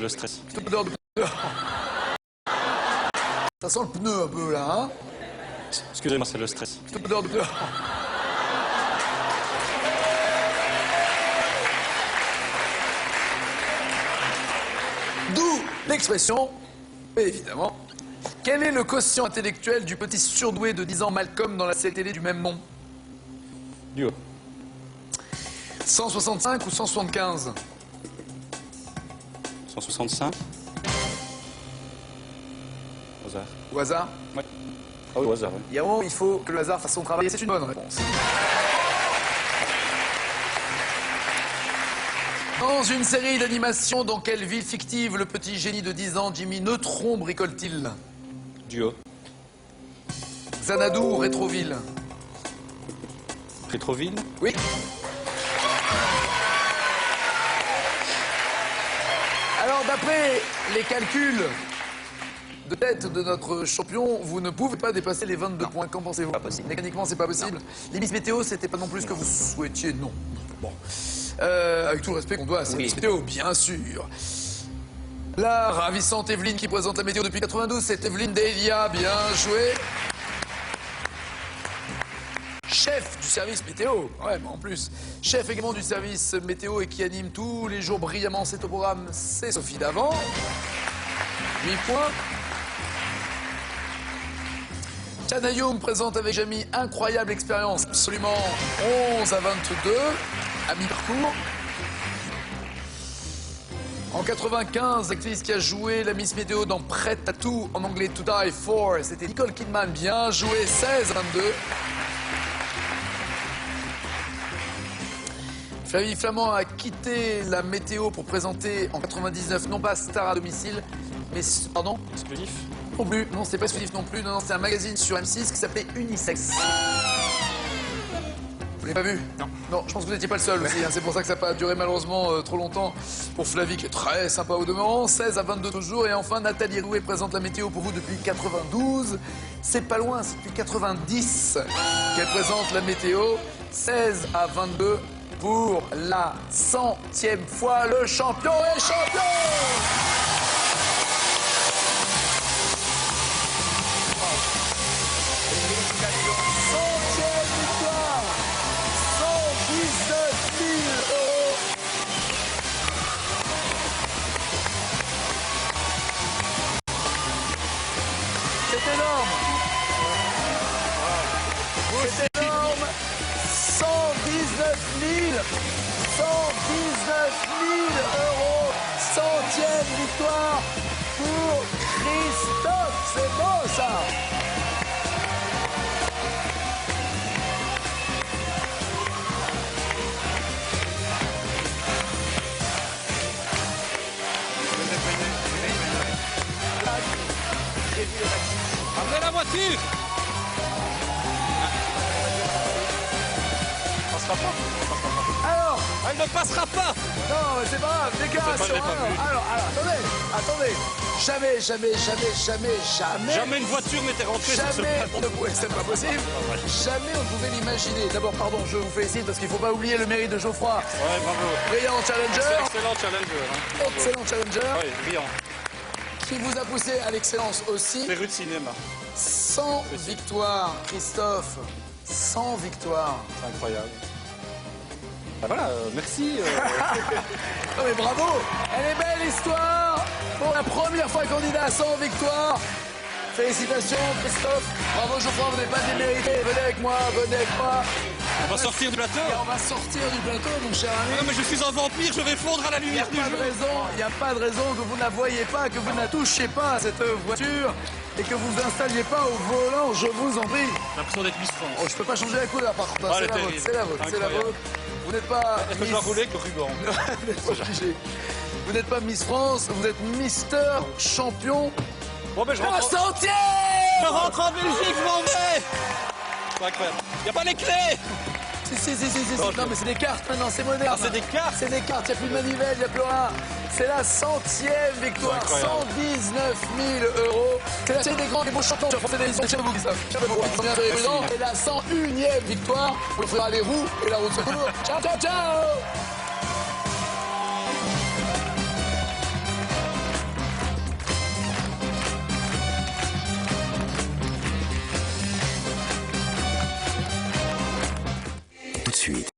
le stress. Odeur de pneu. Ça sent le pneu un peu là, hein? Excusez-moi, c'est le stress. Odeur de pneu. D'où l'expression, évidemment. Quel est le quotient intellectuel du petit surdoué de 10 ans Malcolm dans la série télé du même nom? Duo. 165 ou 175? 165. Au hasard. Au hasard? Ouais. Ah oui, au hasard, oui. Il y a un moment où il faut que le hasard fasse son travail et c'est une bonne réponse. Dans une série d'animation, dans quelle ville fictive le petit génie de 10 ans Jimmy Neutron bricole-t-il? Duo. Xanadu ou Rétroville? Rétroville. Oui. Alors, d'après les calculs de tête de notre champion, vous ne pouvez pas dépasser les 22 points. Qu'en pensez-vous? Pas possible. Mécaniquement, c'est pas possible. Les Miss Météo, c'était pas non plus ce que vous souhaitiez, non. Bon. Avec tout le respect qu'on doit à ces Miss Météo, bien sûr. La ravissante Evelyne qui présente la météo depuis 92, c'est Evelyne Delia, bien joué. Chef du service météo, ouais, mais en plus, chef également du service météo et qui anime tous les jours brillamment cet au programme, c'est Sophie Davant. 8 points. Chanayoum présente avec Jamie incroyable expérience, absolument 11 à 22, à mi-parcours. En 95, l'actrice qui a joué la Miss Météo dans Prête à tout, en anglais To Die For, c'était Nicole Kidman, bien joué, 16 à 22. Flavie Flamand a quitté la météo pour présenter en 99, non pas Star à domicile, mais... Pardon? Exclusif. Non plus, non, c'est pas exclusif non plus, non, c'est un magazine sur M6 qui s'appelait Unisex. Vous l'avez pas vu? Non. Non, je pense que vous n'étiez pas le seul aussi, hein, c'est pour ça que ça n'a pas duré malheureusement trop longtemps. Pour Flavie, qui est très sympa au demeurant, 16 à 22 toujours. Et enfin, Nathalie Rouet présente la météo pour vous depuis 92. C'est pas loin, c'est depuis 90 qu'elle présente la météo. 16 à 22 pour la 100e fois. Le champion est champion! C'est énorme. C'est énorme. 119 000 euros. 100e victoire pour Christophe. C'est beau ça. Amenez la voiture. Passera pas. Alors, Elle ne passera pas. non, mais c'est pas grave, déclaration. je l'ai pas vu. Alors, attendez. Jamais. Jamais une voiture n'était rentrée sur ce Jamais, plateau. c'est pas possible. Jamais on ne pouvait l'imaginer. D'abord, pardon, je vous félicite parce qu'il ne faut pas oublier le mérite de Geoffroy. Ouais, bravo. Brillant challenger. Excellent challenger. Hein. Excellent challenger. Oui, brillant. Qui vous a poussé à l'excellence aussi. Féru de cinéma. 100 victoires, Christophe. 100 victoires. C'est incroyable. Ah, voilà, merci. Non mais bravo. Elle est belle l'histoire. Pour la première fois candidat à 100 victoires. Félicitations Christophe. Bravo Geoffroy, vous n'êtes pas démérité. Venez avec moi. On va sortir du plateau. Et on va sortir du plateau, mon cher ami. Non, mais je suis un vampire, je vais fondre à la Il n'y lumière a du pas jour. de raison, il n'y a pas de raison que vous ne la voyiez pas, que vous ne la touchiez pas à cette voiture et que vous vous installiez pas au volant, je vous en prie. J'ai l'impression d'être Miss France. Oh, je peux pas changer la couleur par contre, Ah, c'est elle est la vôtre, terrible. c'est la vôtre, c'est la Incroyable. vôtre. Vous n'êtes pas Est-ce que je dois rouler avec le ruban? Vous n'êtes pas obligé. Vous n'êtes pas Miss France, vous êtes Mister Champion. Bon, ben je La rentre. 100e. Je rentre en Belgique, je m'en vais. C'est incroyable. Il n'y a pas les clés. Si. Non, Non, mais c'est des cartes maintenant, c'est moderne. Ah, c'est des cartes. C'est des cartes, il n'y a plus de manivelle, il n'y a plus rien. C'est la 100e victoire, C'est incroyable. 119 000 euros. C'est la série des grands et beaux champions sur France Télévisions. Chez vous, Christophe. Chez vous, bien président. Et la 101e victoire. On fera les roues et la roue de secours. Ciao. tout de suite.